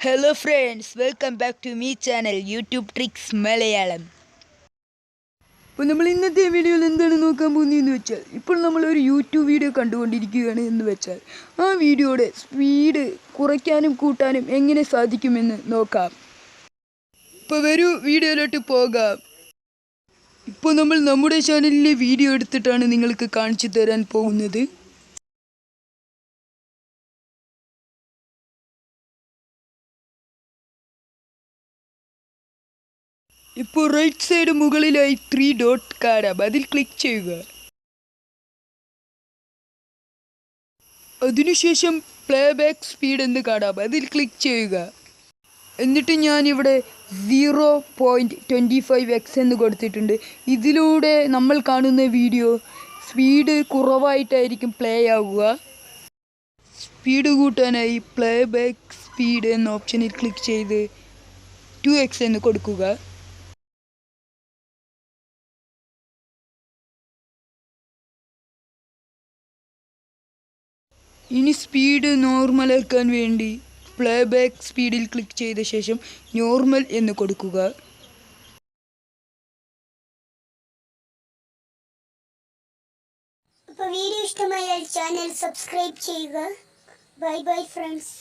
Hello friends, welcome back to my channel YouTube Tricks Malayalam. അപ്പോൾ നമ്മൾ ഇന്നത്തെ വീഡിയോയിൽ എന്താണ് നോക്കാൻ പോകുന്നതെന്ന് വെച്ചാൽ ഇപ്പോൾ നമ്മളൊരു യൂട്യൂബ് വീഡിയോ കണ്ടുകൊണ്ടിരിക്കുകയാണ് എന്ന് വെച്ചാൽ ആ വീഡിയോയുടെ സ്പീഡ് കുറയ്ക്കാനും കൂട്ടാനും എങ്ങനെ സാധിക്കുമെന്ന് നോക്കാം. ഇപ്പോൾ വരൂ വീഡിയോയിലോട്ട് പോകാം. ഇപ്പോൾ നമ്മൾ നമ്മുടെ ചാനലിലെ വീഡിയോ എടുത്തിട്ടാണ് നിങ്ങൾക്ക് കാണിച്ചു തരാൻ പോകുന്നത്. ഇപ്പോൾ റൈറ്റ് സൈഡ് മുകളിലായി 3 ഡോട്ട് കാണാം, അതിൽ ക്ലിക്ക് ചെയ്യുക. അതിനുശേഷം പ്ലേ ബാക്ക് സ്പീഡ് എന്ന് കാണാം, അതിൽ ക്ലിക്ക് ചെയ്യുക. എന്നിട്ട് ഞാനിവിടെ 0.25x എന്ന് കൊടുത്തിട്ടുണ്ട്. ഇതിലൂടെ നമ്മൾ കാണുന്ന വീഡിയോ സ്പീഡ് കുറവായിട്ടായിരിക്കും പ്ലേ ആവുക. സ്പീഡ് കൂട്ടാനായി പ്ലേ ബാക്ക് സ്പീഡ് എന്ന ഓപ്ഷനിൽ ക്ലിക്ക് ചെയ്ത് 2x എന്ന് കൊടുക്കുക. ഇനി സ്പീഡ് നോർമലാക്കാൻ വേണ്ടി പ്ലേ ബാക്ക് സ്പീഡിൽ ക്ലിക്ക് ചെയ്ത ശേഷം നോർമൽ എന്ന് കൊടുക്കുക. അപ്പോൾ വീഡിയോ ഇഷ്ടമായാൽ ചാനൽ സബ്സ്ക്രൈബ് ചെയ്യുക. Bye bye friends.